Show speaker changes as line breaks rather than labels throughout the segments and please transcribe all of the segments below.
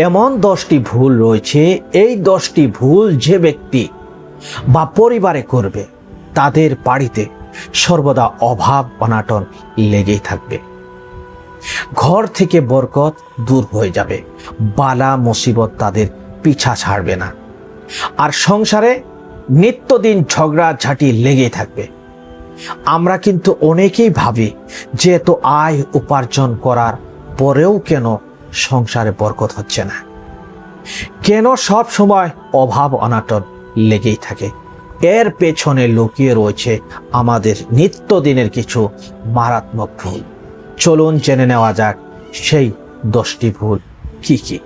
এমন 10টি ভুল রয়েছে, এই 10টি ভুল যে ব্যক্তি বা পরিবারে করবে তাদের বাড়িতে সর্বদা অভাব অনাটন লেগেই থাকবে। ঘর থেকে বরকত দূর হয়ে যাবে, বালা মুসিবত তাদের পিছা ছাড়বে না, আর সংসারে নিত্যদিন ঝগড়াঝাটি লেগেই থাকবে। আমরা কিন্তু অনেকেই ভাবি যে তো আয় উপার্জন করার পরেও কেন সংসারে বরকত হচ্ছে না, কেন সব সময় অভাব অনাটন লেগেই থাকে। এর পেছনে লুকিয়ে রয়েছে আমাদের নিত্যদিনের কিছু মারাত্মক ভুল। চলুন জেনে নেওয়া যাক সেই 10টি ভুল কি কি।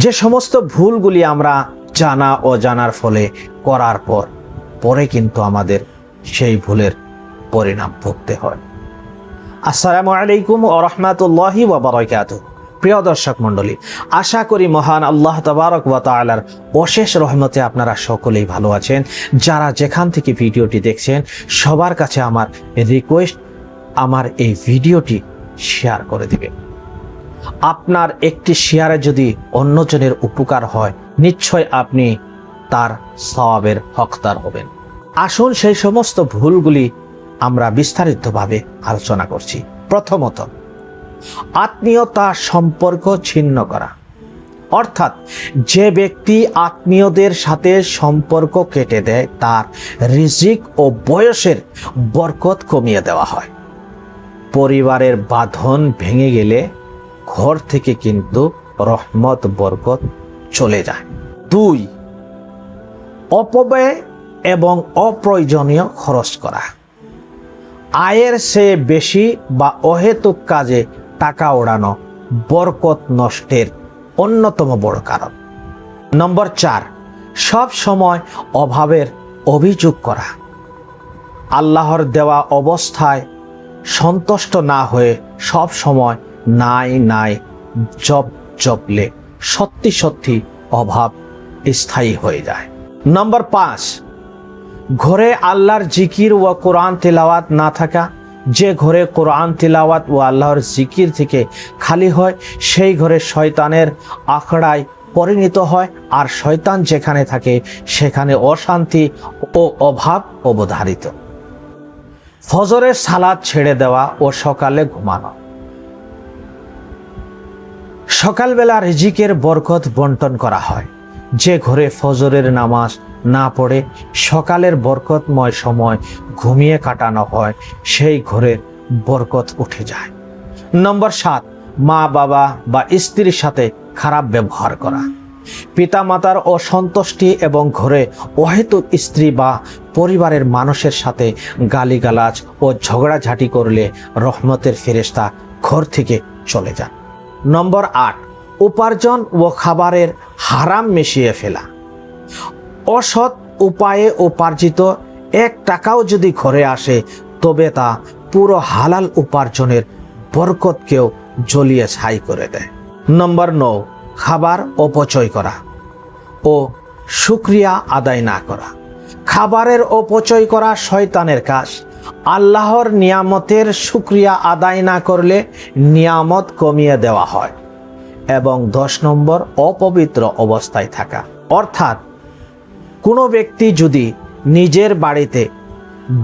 যে সমস্ত ভুলগুলি আমরা জানা অজানার ফলে করার পরে কিন্তু আমাদের সেই ভুলের পরিণাম ভুগতে হয়। আসসালামু আলাইকুম ওয়া রাহমাতুল্লাহি ওয়া বারাকাতুহু। প্রিয় দর্শক মণ্ডলী, আশা করি মহান আল্লাহ তাবারক ওয়া তাআলার অশেষ রহমতে আপনারা সকলেই ভালো আছেন। যারা যেখান থেকে ভিডিওটি দেখছেন সবার কাছে আমার রিকোয়েস্ট, আমার এই ভিডিওটি শেয়ার করে দিবেন। আপনার একটি শেয়ারে যদি অন্যজনের উপকার হয়, নিশ্চয় আপনি তার সওয়াবের হকদার হবেন। আসুন সেই সমস্ত ভুলগুলি আমরা বিস্তারিতভাবে আলোচনা করছি। প্রথমত, আত্মীয়তা সম্পর্ক ছিন্ন করা, অর্থাৎ যে ব্যক্তি আত্মীয়দের সাথে সম্পর্ক কেটে দেয় তার রিজিক ও বয়সের বরকত কমিয়ে দেওয়া হয়। পরিবারের বাঁধন ভেঙে গেলে ঘর থেকে কিন্তু রহমত বরকত চলে যায়। 2, অপব্যয় এবং অপ্রয়োজনীয় খরচ করা, আয়ের চেয়ে বেশি বা অহেতুক কাজে টাকা ওড়ানো বরকত নষ্টের অন্যতম বড় কারণ। নম্বর 4, সব সময় অভাবের অভিযোগ করা, আল্লাহর দেওয়া অবস্থায় সন্তুষ্ট না হয়ে সব সময় নাই নাই জপলে সত্যি সত্যি অভাব স্থায়ী হয়ে যায়। নম্বর 5, ঘরে আল্লাহর জিকির ও কোরআন তিলাওয়াত না থাকা। যে ঘরে কোরআন তিলাওয়াত ও আল্লাহর জিকির থেকে খালি হয় সেই ঘরে শয়তানের আখড়ায় পরিণত হয়, আর শয়তান যেখানে থাকে সেখানে অশান্তি ও অভাব অবধারিত। ফজরের সালাত ছেড়ে দেওয়া ও সকালে ঘুমানো, সকালবেলা রিজিকের বরকত বন্টন করা হয়। যে ঘরে ফজরের নামাজ না পড়ে সকালের বরকতময় সময় ঘুমিয়ে কাটানো হয় সেই ঘরের বরকত উঠে যায়। নম্বর 7, মা বাবা বা স্ত্রীর সাথে খারাপ ব্যবহার করা, পিতামাতার অসন্তুষ্টি এবং ঘরে অহেতুক স্ত্রী বা পরিবারের মানুষের সাথে গালিগালাজ ও ঝগড়াঝাটি করলে রহমতের ফেরেশতা ঘর থেকে চলে যান। নম্বর 8, উপার্জন ও খাবারের হারাম মিশিয়ে ফেলা, অসৎ উপায়ে উপার্জিত 1 টাকাও যদি ঘরে আসে তবে তা পুরো হালাল উপার্জনের বরকতকেও জ্বলিয়ে ছাই করে দেয়। নম্বর 9, খাবার অপচয় করা ও শুকরিয়া আদায় না করা। খাবারের অপচয় করা শয়তানের কাজ। আল্লাহর নিয়ামতের শুকরিয়া আদায় না করলে নিয়ামত কমিয়ে দেওয়া হয়। এবং 10 নম্বর, অপবিত্র অবস্থায় থাকা, অর্থাৎ কোনো ব্যক্তি যদি নিজের বাড়িতে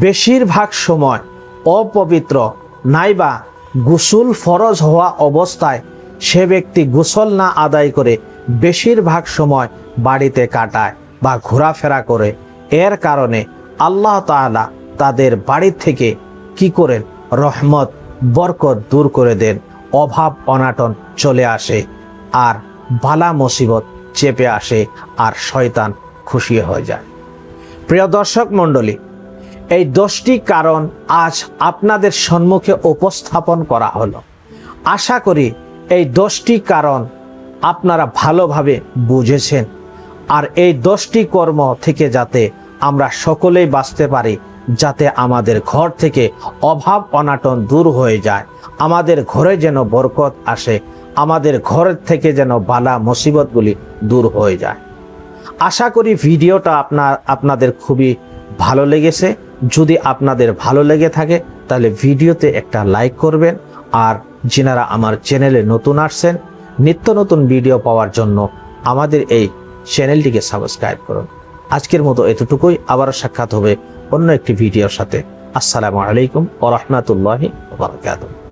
বেশিরভাগ সময় অপবিত্র নাইবা গোসল ফরজ হওয়া অবস্থায় সে ব্যক্তি গোসল না আদায় করে বেশিরভাগ সময় বাড়িতে কাটায় বা ঘোরাফেরা করে, এর কারণে আল্লাহ তাআলা তাদের বাড়ি থেকে কি করেন, রহমত বরকত দূর করে দেন, অভাব অনাটন চলে আসে, আর বালা মুসিবত চেপে আসে, আর শয়তান খুশি হয়ে যায়। প্রিয় দর্শক মণ্ডলী, এই 10টি কারণ আজ আপনাদের সম্মুখে উপস্থাপন করা হলো। আশা করি এই 10টি কারণ আপনারা ভালোভাবে বুঝেছেন, আর এই 10টি কর্ম থেকে যাতে আমরা সকলেই বাঁচতে পারি, যাতে আমাদের ঘর থেকে অভাব অনাটন দূর হয়ে যায়, আমাদের ঘরে যেন বরকত আসে, আমাদের ঘর থেকে যেন বালা মুসিবতগুলি দূর হয়ে যায়। আশা করি ভিডিওটা আপনাদের খুবই ভালো লেগেছে। যদি আপনাদের ভালো লেগে থাকে তাহলে ভিডিওতে একটা লাইক করবেন, আর যিনারা আমার চ্যানেলে নতুন আসছেন নিত্য নতুন ভিডিও পাওয়ার জন্য আমাদের এই চ্যানেলটিকে সাবস্ক্রাইব করুন। আজকের মতো এতটুকুই, আবারও সাক্ষাৎ হবে অন্য একটি ভিডিওর সাথে। আসসালামু আলাইকুম ওয়া রাহমাতুল্লাহি ওয়া বারাকাতুহু।